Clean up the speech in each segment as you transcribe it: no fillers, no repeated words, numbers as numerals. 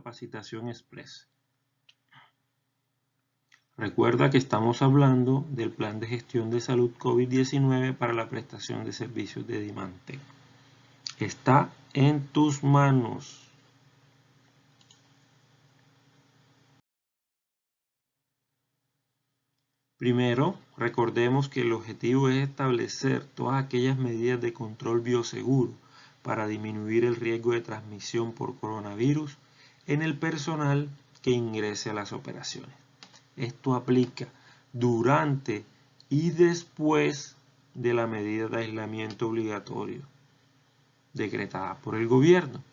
capacitación express. Recuerda que estamos hablando del plan de gestión de salud COVID-19 para la prestación de servicios de Dimantec. Está en tus manos. Primero, recordemos que el objetivo es establecer todas aquellas medidas de control bioseguro para disminuir el riesgo de transmisión por coronavirus en el personal que ingrese a las operaciones. Esto aplica durante y después de la medida de aislamiento obligatorio decretada por el gobierno.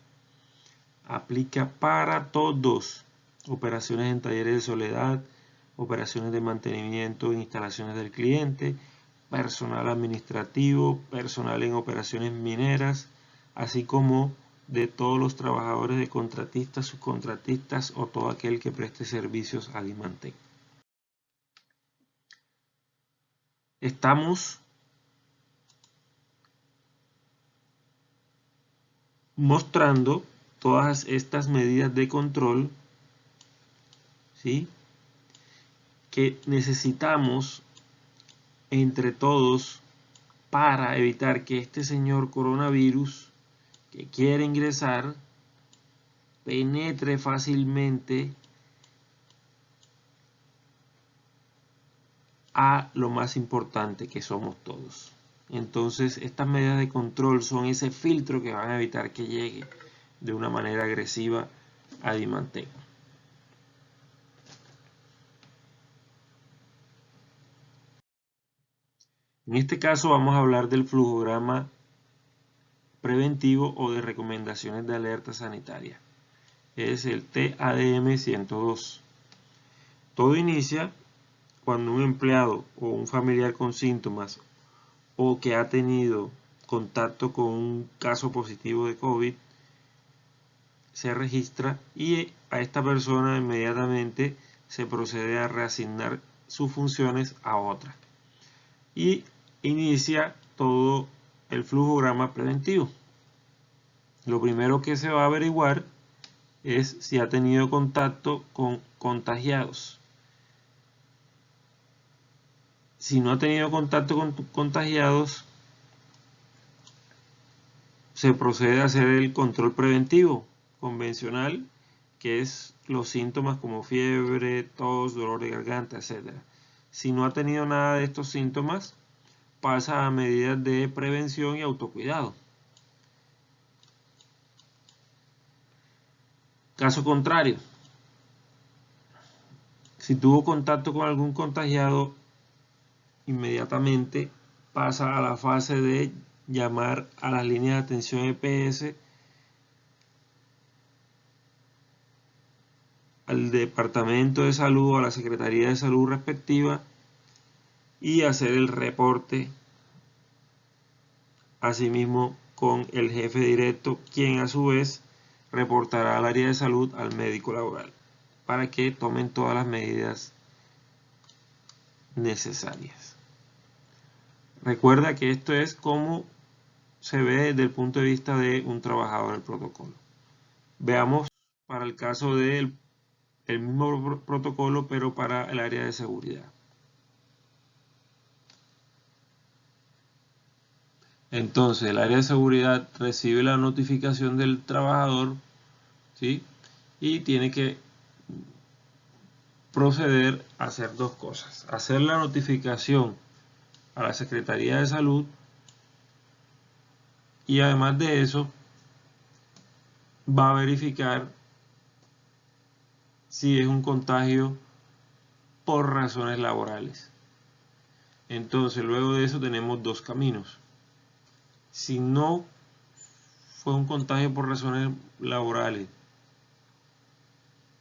Aplica para todos: operaciones en talleres de soledad, operaciones de mantenimiento en instalaciones del cliente, personal administrativo, personal en operaciones mineras, así como de todos los trabajadores de contratistas, subcontratistas o todo aquel que preste servicios a Dimantec. Estamos mostrando todas estas medidas de control, ¿sí?, que necesitamos entre todos para evitar que este señor coronavirus que quiere ingresar penetre fácilmente a lo más importante, que somos todos. Entonces, estas medidas de control son ese filtro que van a evitar que llegue de una manera agresiva a Dimantec. En este caso vamos a hablar del flujograma preventivo o de recomendaciones de alerta sanitaria. Es el TADM 102. Todo inicia cuando un empleado o un familiar con síntomas o que ha tenido contacto con un caso positivo de COVID se registra, y a esta persona inmediatamente se procede a reasignar sus funciones a otra y inicia todo el flujograma preventivo. Lo primero que se va a averiguar es si ha tenido contacto con contagiados. Si no ha tenido contacto con contagiados, se procede a hacer el control preventivo convencional, que es los síntomas como fiebre, tos, dolor de garganta, etc. Si no ha tenido nada de estos síntomas, pasa a medidas de prevención y autocuidado. Caso contrario, si tuvo contacto con algún contagiado, inmediatamente pasa a la fase de llamar a las líneas de atención EPS, al Departamento de Salud o a la Secretaría de Salud respectiva y hacer el reporte asimismo con el jefe directo, quien a su vez reportará al área de salud al médico laboral para que tomen todas las medidas necesarias. Recuerda que esto es como se ve desde el punto de vista de un trabajador del protocolo. Veamos para el caso del mismo protocolo, pero para el área de seguridad. Entonces, el área de seguridad recibe la notificación del trabajador, ¿sí?, y tiene que proceder a hacer dos cosas: hacer la notificación a la Secretaría de Salud, y además de eso va a verificar si es un contagio por razones laborales. Entonces, luego de eso tenemos dos caminos. Si no fue un contagio por razones laborales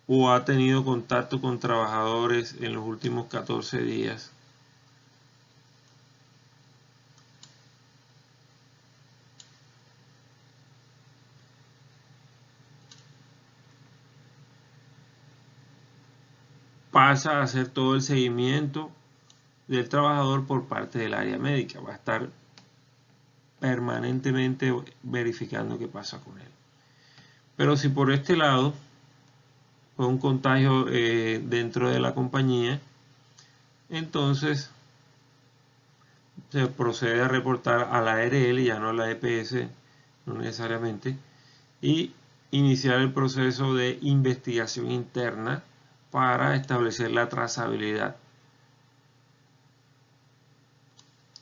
o ha tenido contacto con trabajadores en los últimos 14 días, pasa a hacer todo el seguimiento del trabajador por parte del área médica. Va a estar permanentemente verificando qué pasa con él. Pero si por este lado fue un contagio dentro de la compañía, entonces se procede a reportar a la ARL, ya no a la EPS, no necesariamente, y iniciar el proceso de investigación interna para establecer la trazabilidad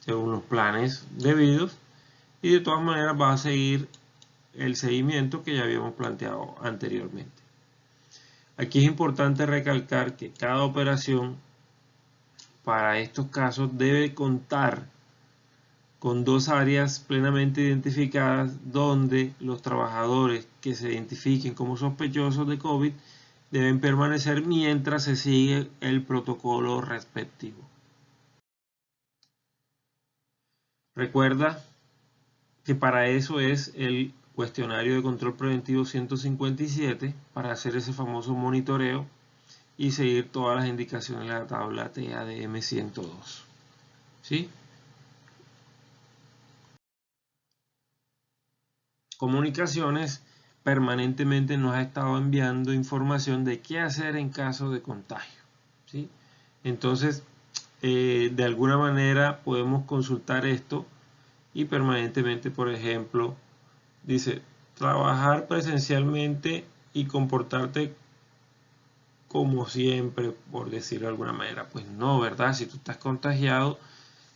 según los planes debidos, y de todas maneras va a seguir el seguimiento que ya habíamos planteado anteriormente. Aquí es importante recalcar que cada operación para estos casos debe contar con 2 áreas plenamente identificadas donde los trabajadores que se identifiquen como sospechosos de COVID deben permanecer mientras se sigue el protocolo respectivo. Recuerda que para eso es el cuestionario de control preventivo 157, para hacer ese famoso monitoreo y seguir todas las indicaciones de la tabla TADM 102. ¿Sí? Comunicaciones permanentemente nos ha estado enviando información de qué hacer en caso de contagio, ¿sí? Entonces, de alguna manera podemos consultar esto y permanentemente, por ejemplo, dice, trabajar presencialmente y comportarte como siempre, por decirlo de alguna manera. Pues no, ¿verdad? Si tú estás contagiado,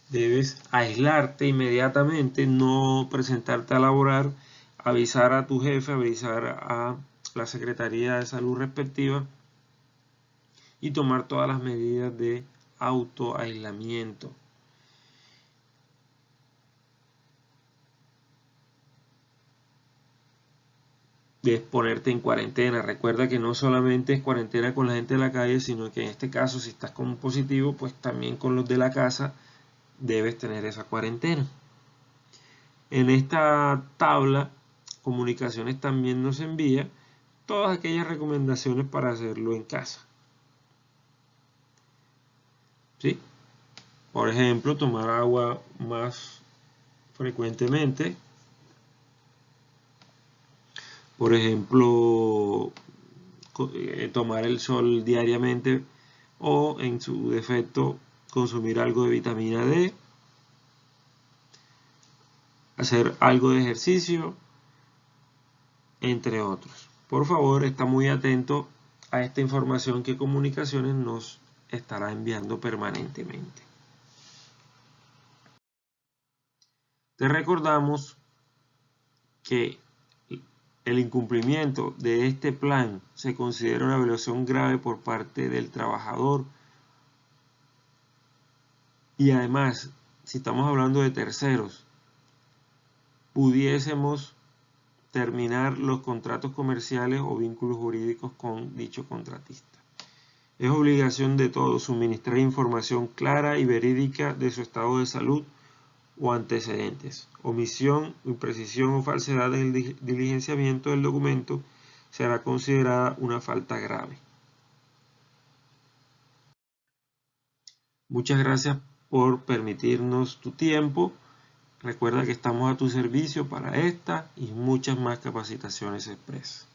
debes aislarte inmediatamente, no presentarte a laborar, avisar a tu jefe, avisar a la Secretaría de Salud respectiva y tomar todas las medidas de autoaislamiento. Debes ponerte en cuarentena. Recuerda que no solamente es cuarentena con la gente de la calle, sino que en este caso, si estás con un positivo, pues también con los de la casa debes tener esa cuarentena. En esta tabla, Comunicaciones también nos envía todas aquellas recomendaciones para hacerlo en casa. ¿Sí? Por ejemplo, tomar agua más frecuentemente. Por ejemplo, tomar el sol diariamente o, en su defecto, consumir algo de vitamina D. Hacer algo de ejercicio, entre otros. Por favor, está muy atento a esta información que Comunicaciones nos estará enviando permanentemente. Te recordamos que el incumplimiento de este plan se considera una violación grave por parte del trabajador, y además, si estamos hablando de terceros, pudiésemos terminar los contratos comerciales o vínculos jurídicos con dicho contratista. Es obligación de todos suministrar información clara y verídica de su estado de salud o antecedentes. Omisión, imprecisión o falsedad en el diligenciamiento del documento será considerada una falta grave. Muchas gracias por permitirnos tu tiempo. Recuerda que estamos a tu servicio para esta y muchas más capacitaciones express.